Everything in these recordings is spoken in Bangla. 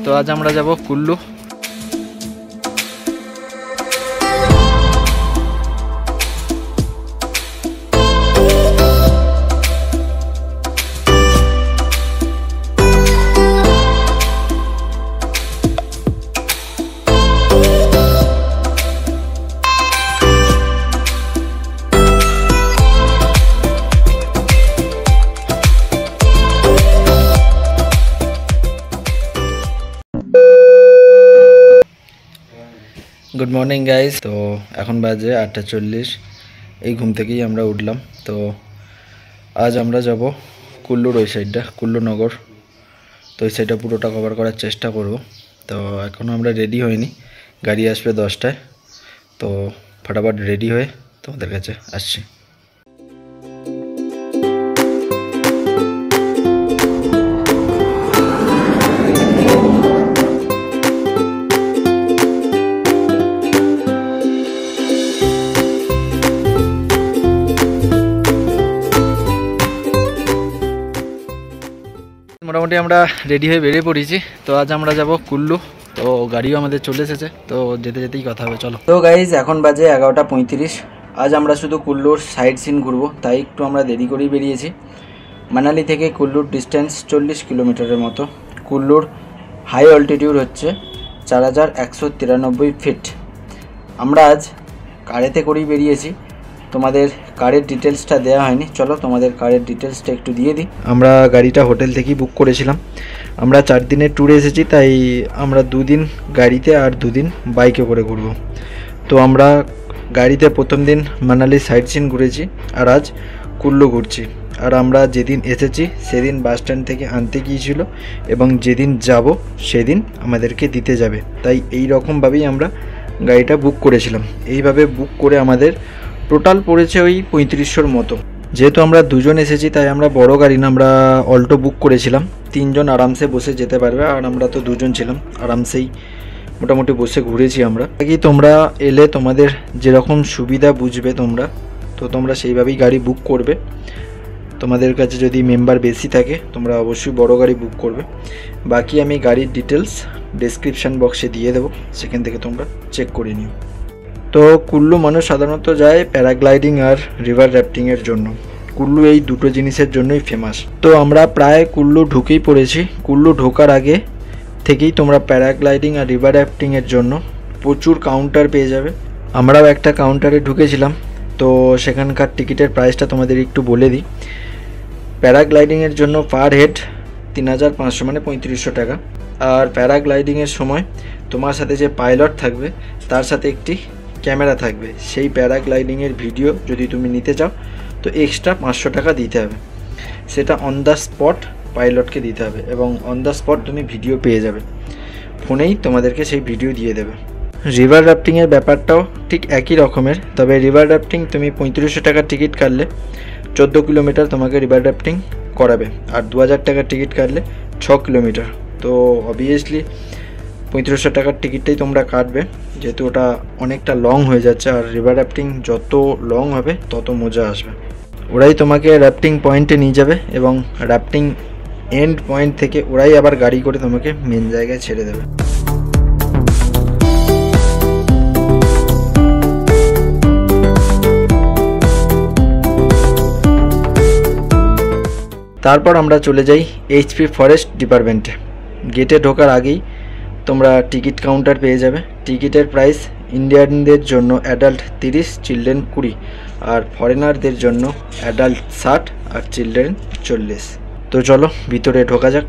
তো আজ আমরা যাব কুল্লু। Good morning guys. তো এখন বাজে 8:40। এই ঘুম থেকেই আমরা উঠলাম। তো আজ আমরা যাব কুল্লুর ওই সাইডটা, কুল্লু নগর। তো ওই সাইডটা পুরোটা কভার করার চেষ্টা করব। তো এখনও আমরা রেডি হইনি, গাড়ি আসবে 10টায়। তো ফটাফট রেডি হয়ে তোমাদের কাছে আসছি। মোটামুটি আমরা রেডি হয়ে বেরিয়ে পড়েছি। তো আজ আমরা যাব কুল্লু। তো গাড়িও আমাদের চলে এসেছে, তো যেতে যেতেই কথা হবে, চলো। তো গাইজ এখন বাজে 11:35। আজ আমরা শুধু কুল্লুর সাইড সিন ঘুরবো, তাই একটু আমরা দেরি করেই বেরিয়েছি। মানালি থেকে কুল্লুর ডিস্টেন্স 40 কিলোমিটারের মতো। কুল্লুর হাই অল্টিটিউড হচ্ছে 4193 ফিট। আমরা আজ কারেতে করেই বেরিয়েছি, তোমাদের কারের ডিটেলসটা দেওয়া হয়নি। চলো তোমাদের কারের ডিটেলসটা একটু দিয়ে দিই। আমরা গাড়িটা হোটেল থেকেই বুক করেছিলাম। আমরা 4 দিনের ট্যুরে এসেছি, তাই আমরা 2 দিন গাড়িতে আর 2 দিন বাইকে করে ঘুরবো। তো আমরা গাড়িতে প্রথম দিন মানালি সাইট সিন ঘুরেছি, আর আজ কুল্লু ঘুরছি। আর আমরা যেদিন এসেছি সেদিন বাস স্ট্যান্ড থেকে আনতে গিয়েছিল, এবং যেদিন যাব সেদিন আমাদেরকে দিতে যাবে। তাই এই রকমভাবেই আমরা গাড়িটা বুক করেছিলাম। এইভাবে বুক করে আমাদের টোটাল পড়েছে ওই 3500-র মতো। যেহেতু আমরা 2 জন এসেছি, তাই আমরা বড় গাড়ি না, আমরা অল্টো বুক করেছিলাম। 3 জন আরামসে বসে যেতে পারবে, আর আমরা তো 2 জন ছিলাম, আরামসেই মোটামুটি বসে ঘুরেছি আমরা। কি তোমরা এলে তোমাদের যেরকম সুবিধা বুঝবে তোমরা, তো তোমরা সেইভাবেই গাড়ি বুক করবে। তোমাদের কাছে যদি মেম্বার বেশি থাকে তোমরা অবশ্যই বড় গাড়ি বুক করবে। বাকি আমি গাড়ির ডিটেলস ডেসক্রিপশান বক্সে দিয়ে দেবো, সেখান থেকে তোমরা চেক করে নিও। তো কুল্লু মানুষ সাধারণত যায় প্যারাগ্লাইডিং আর রিভার র্যাফটিংয়ের জন্য। কুল্লু এই দুটো জিনিসের জন্যই ফেমাস। তো আমরা প্রায় কুল্লু ঢুকেই পড়েছি। কুল্লু ঢোকার আগে থেকেই তোমরা প্যারাগ্লাইডিং আর রিভার র্যাফটিংয়ের জন্য প্রচুর কাউন্টার পেয়ে যাবে। আমরাও একটা কাউন্টারে ঢুকেছিলাম। তো সেখানকার টিকিটের প্রাইসটা তোমাদের একটু বলে দিই। প্যারাগ্লাইডিংয়ের জন্য পার হেড 3500, মানে 3500 টাকা। আর প্যারাগ্লাইডিংয়ের সময় তোমার সাথে যে পাইলট থাকবে তার সাথে একটি ক্যামেরা থাকবে। সেই প্যারাগ্লাইডিংয়ের ভিডিও যদি তুমি নিতে চাও তো এক্সট্রা 500 টাকা দিতে হবে। সেটা অন দ্য স্পট পাইলটকে দিতে হবে, এবং অন দ্য স্পট তুমি ভিডিও পেয়ে যাবে। ফোনেই তোমাদেরকে সেই ভিডিও দিয়ে দেবে। রিভার রাফটিংয়ের ব্যাপারটাও ঠিক একই রকমের, তবে রিভার রাফটিং তুমি 3500 টাকার টিকিট কাটলে 14 কিলোমিটার তোমাকে রিভার রাফটিং করাবে, আর 2000 টাকার টিকিট কাটলে 6 কিলোমিটার। তো অবভিয়াসলি 3500 টাকার টিকিটটাই তোমরা কাটবে, যেহেতু ওটা অনেকটা লং হয়ে যাচ্ছে। আর রিভার রাফটিং যত লং হবে তত মজা আসবে। ওরাই তোমাকে রাফটিং পয়েন্টে নিয়ে যাবে, এবং রাফটিং এন্ড পয়েন্ট থেকে ওরাই আবার গাড়ি করে তোমাকে মেন জায়গায় ছেড়ে দেবে। তারপর আমরা চলে যাই এইচপি ফরেস্ট ডিপার্টমেন্টে। গেটে ঢোকার আগেই তোমরা টিকিট কাউন্টার পেয়ে যাবে। টিকিটের প্রাইস ইন্ডিয়ানদের জন্য অ্যাডাল্ট 30, চিলড্রেন 20, আর ফরেনারদের জন্য অ্যাডাল্ট 60 আর চিলড্রেন 40। তো চলো ভিতরে ঢোকা যাক।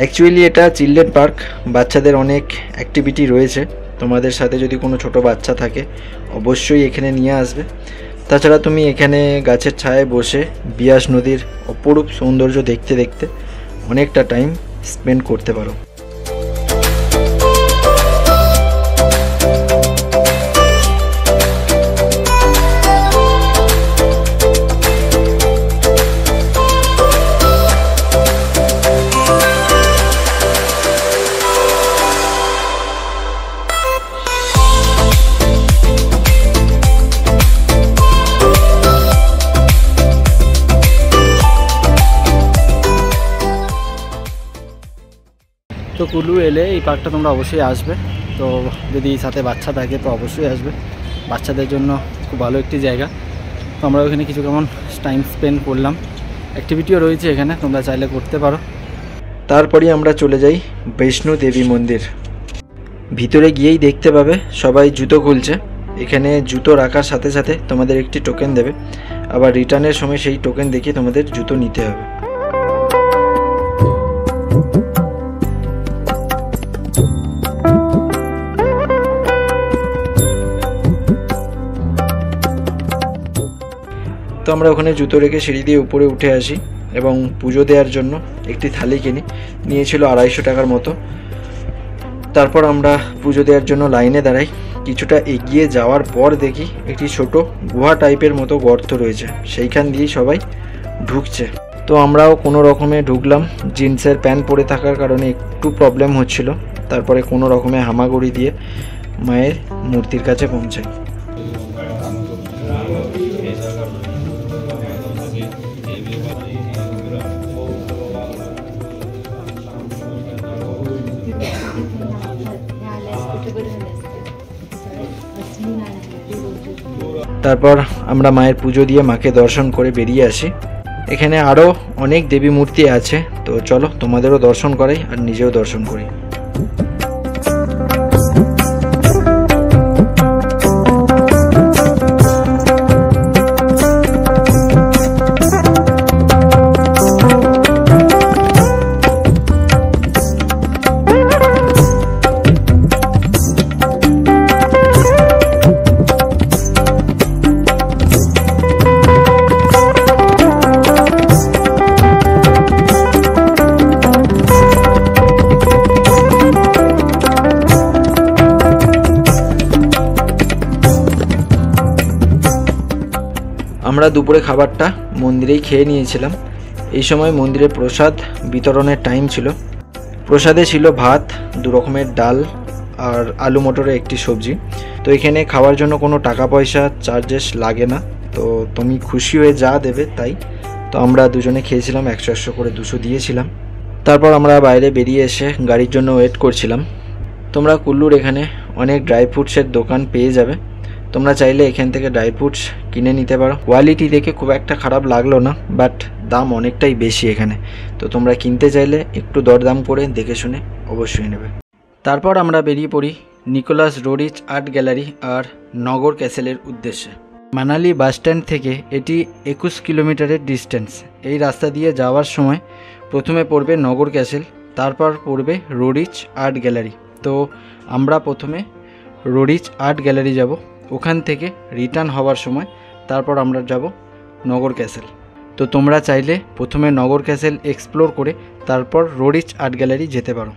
অ্যাকচুয়ালি এটা চিলড্রেন পার্ক, বাচ্চাদের অনেক অ্যাক্টিভিটি রয়েছে। তোমাদের সাথে যদি কোনো ছোট বাচ্চা থাকে অবশ্যই এখানে নিয়ে আসবে। তাছাড়া তুমি এখানে গাছের ছায়ায় বসে বিয়াস নদীর অপরূপ সৌন্দর্য দেখতে দেখতে অনেকটা টাইম স্পেন্ড করতে পারো। তো কুল্লু এলে এই পার্কটা তোমরা অবশ্যই আসবে। তো যদি সাথে বাচ্চা থাকে তো অবশ্যই আসবে, বাচ্চাদের জন্য খুব ভালো একটি জায়গা। তো আমরা ওখানে কিছু কেমন টাইম স্পেন্ড করলাম, অ্যাক্টিভিটিও রয়েছে এখানে, তোমরা চাইলে করতে পারো। তারপরেই আমরা চলে যাই বৈষ্ণো দেবী মন্দির। ভিতরে গিয়েই দেখতে পাবে সবাই জুতো খুলছে। এখানে জুতো রাখার সাথে সাথে তোমাদের একটি টোকেন দেবে, আবার রিটার্নের সময় সেই টোকেন দেখিয়ে তোমাদের জুতো নিতে হবে। তো আমরা ওখানে জুতো রেখে সিঁড়ি দিয়ে উপরে উঠে আসি এবং পুজো দেওয়ার জন্য একটি থালি কিনি, নিয়েছিল 250 টাকার মতো। তারপর আমরা পুজো দেওয়ার জন্য লাইনে দাঁড়াই। কিছুটা এগিয়ে যাওয়ার পর দেখি একটি ছোট গুহা টাইপের মতো গর্ত রয়েছে, সেইখান দিয়েই সবাই ঢুকছে। তো আমরাও কোনো রকমে ঢুকলাম, জিন্সের প্যান্ট পরে থাকার কারণে একটু প্রবলেম হচ্ছিল। তারপরে কোনো রকমে হামাগুড়ি দিয়ে মায়ের মূর্তির কাছে পৌঁছাই। তারপর আমরা মায়ের পুজো দিয়ে মাকে দর্শন করে বেরিয়ে আসি। এখানে আরও অনেক দেবী মূর্তি আছে, তো চলো তোমাদেরও দর্শন করাই আর নিজেও দর্শন করি। আমরা দুপুরে খাবারটা মন্দিরেই খেয়ে নিয়েছিলাম। এই সময় মন্দিরে প্রসাদ বিতরণের টাইম ছিল। প্রসাদে ছিল ভাত, 2 রকমের ডাল আর আলু মটরের একটি সবজি। তো এখানে খাওয়ার জন্য কোনো টাকা পয়সা চার্জেস লাগে না, তো তুমি খুশি হয়ে যা দেবে তাই। তো আমরা দুজনে খেয়েছিলাম, 100 করে 200 দিয়েছিলাম। তারপর আমরা বাইরে বেরিয়ে এসে গাড়ির জন্য ওয়েট করছিলাম। তোমরা কুল্লুর এখানে অনেক ড্রাই ফ্রুটসের দোকান পেয়ে যাবে, তোমরা চাইলে এখান থেকে ড্রাই ফ্রুটস কিনে নিতে পারো। কোয়ালিটি দেখে খুব একটা খারাপ লাগলো না, বাট দাম অনেকটাই বেশি এখানে। তো তোমরা কিনতে চাইলে একটু দরদাম করে দেখে শুনে অবশ্যই নেবে। তারপর আমরা বেরিয়ে পড়ি নিকোলাস রোরিচ আর্ট গ্যালারি আর নগর ক্যাসেলের উদ্দেশ্যে। মানালি বাসস্ট্যান্ড থেকে এটি 21 কিলোমিটারের ডিস্টেন্স। এই রাস্তা দিয়ে যাওয়ার সময় প্রথমে পড়বে নগর ক্যাসেল, তারপর পড়বে রোরিচ আর্ট গ্যালারি। তো আমরা প্রথমে রোরিচ আর্ট গ্যালারি যাব, ওখান থেকে রিটার্ন হওয়ার সময় তারপর আমরা যাব নগর ক্যাসেল। তো তোমরা চাইলে প্রথমে নগর ক্যাসেল এক্সপ্লোর করে তারপর রোরিচ আর্ট গ্যালারি যেতে পারো।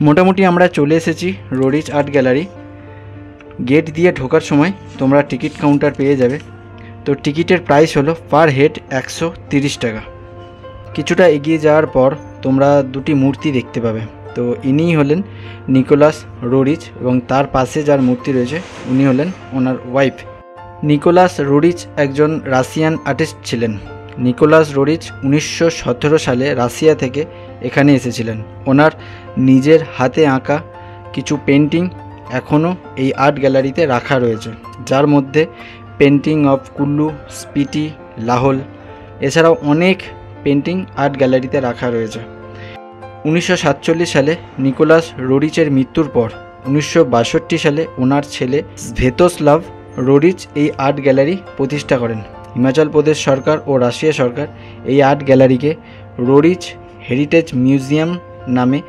মোটামুটি আমরা চলে এসেছি রোরিচ আর্ট গ্যালারি। গেট দিয়ে ঢোকার সময় তোমরা টিকিট কাউন্টার পেয়ে যাবে। তো টিকিটের প্রাইস হলো পার হেড 130 টাকা। কিছুটা এগিয়ে যাওয়ার পর তোমরা দুটি মূর্তি দেখতে পাবে। তো ইনিই হলেন নিকোলাস রোরিচ এবং তার পাশে যার মূর্তি রয়েছে উনি হলেন ওনার ওয়াইফ। নিকোলাস রোরিচ একজন রাশিয়ান আর্টিস্ট ছিলেন। নিকোলাস রোরিচ 1917 সালে রাশিয়া থেকে এখানে এসেছিলেন। ওনার নিজের হাতে আঁকা কিছু পেন্টিং এখনও এই আর্ট গ্যালারিতে রাখা রয়েছে, যার মধ্যে পেন্টিং অফ কুল্লু, স্পিটি, লাহোল, এছাড়াও অনেক পেন্টিং আর্ট গ্যালারিতে রাখা রয়েছে। 1947 সালে নিকোলাস রোরিচের মৃত্যুর পর 1962 সালে ওনার ছেলে স্ভেতোস্লাভ রোরিচ এই আর্ট গ্যালারি প্রতিষ্ঠা করেন। হিমাচল প্রদেশ সরকার ও রাশিয়া সরকার এই আর্ট গ্যালারিকে রোরিচ হেরিটেজ মিউজিয়াম নামে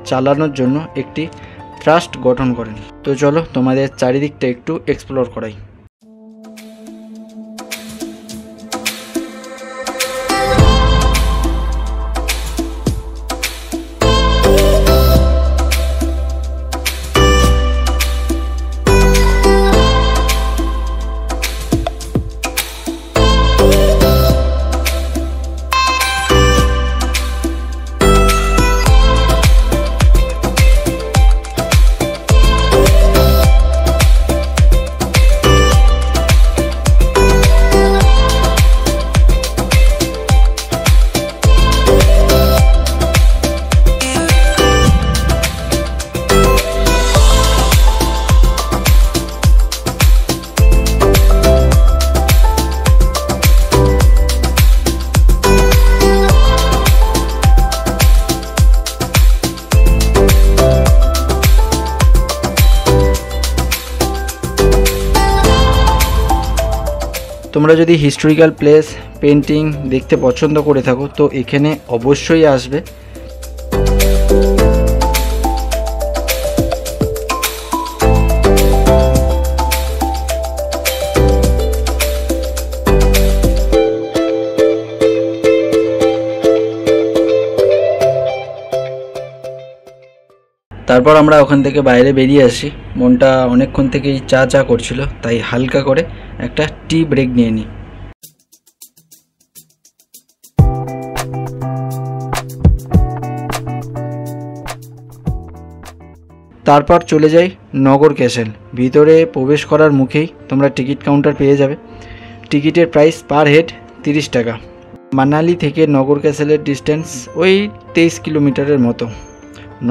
চালানোর জন্য একটি ট্রাস্ট গঠন করেন। তো চলো তোমাদের চারিদিকটা একটু এক্সপ্লোর করাই। তোমরা যদি হিস্টোরিক্যাল প্লেস পেন্টিং দেখতে পছন্দ করে থাকো তো এখানে অবশ্যই আসবে। তারপর আমরা ওখান থেকে বাইরে বেরিয়ে আসি। মনটা অনেকক্ষণ থেকেই চা চা করছিল, তাই হালকা করে একটা টি ব্রেক নিয়ে নিই। তারপর চলে যাই নগর ক্যাসেল। ভিতরে প্রবেশ করার মুখেই তোমরা টিকিট কাউন্টার পেয়ে যাবে। টিকিটের প্রাইস পার হেড 30 টাকা। মানালি থেকে নগর ক্যাসেলের ডিস্টেন্স ওই 23 কিলোমিটারের মতো।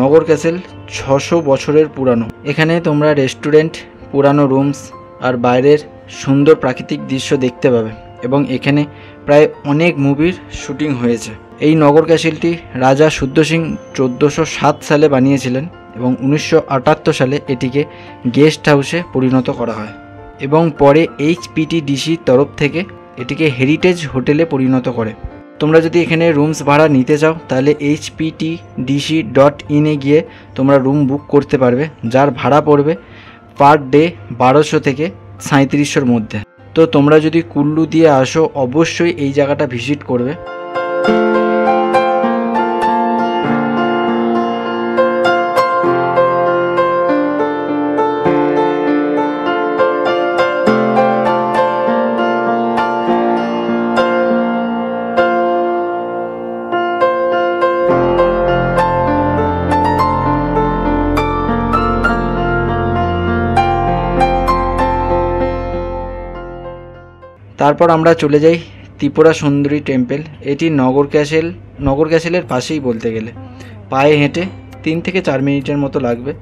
নগর ক্যাসেল 600 বছরের পুরানো। এখানে তোমরা রেস্টুরেন্ট, পুরানো রুমস আর বাইরের সুন্দর প্রাকৃতিক দৃশ্য দেখতে পাবে এবং এখানে প্রায় অনেক মুভির শুটিং হয়েছে। এই নগর ক্যাসেলটি রাজা শুদ্ধ সিং 1407 সালে বানিয়েছিলেন এবং 1978 সালে এটিকে গেস্ট হাউসে পরিণত করা হয় এবং পরে HPTDCর তরফ থেকে এটিকে হেরিটেজ হোটেলে পরিণত করে। তোমরা যদি এখানে রুমস ভাড়া নিতে চাও তাহলে hptdc.in গিয়ে তোমরা রুম বুক করতে পারবে, যার ভাড়া পড়বে পার ডে 1200 থেকে 3700-র মধ্যে। তো তোমরা যদি কুল্লু দিয়ে আসো অবশ্যই এই জায়গাটা ভিজিট করবে। তারপর আমরা চলে যাই ত্রিপুরা সুন্দরী টেম্পল। এটি নগর ক্যাসেলের পাশেই বলতে গেলে। পায়ে হেঁটে 3 থেকে 4 মিনিটের মতো লাগবে।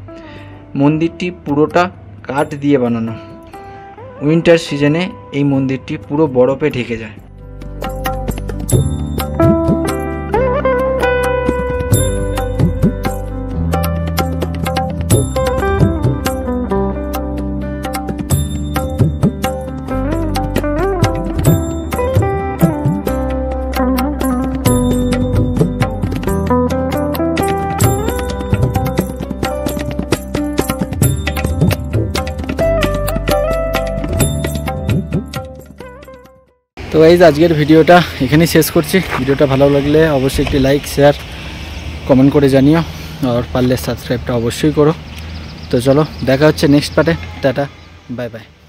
মন্দিরটি পুরোটা কাঠ দিয়ে বানানো। উইন্টার সিজনে এই মন্দিরটি পুরো বরফে ঢেকে যায়। তো গাইজ আজকের ভিডিওটা এখানেই শেষ করছি। ভিডিওটা ভালো লাগলে অবশ্যই একটি লাইক, শেয়ার, কমেন্ট করে জানিও আর পারলে সাবস্ক্রাইবটা অবশ্যই করো। তো চলো দেখা হচ্ছে নেক্সট পার্টে। টাটা। Bye bye.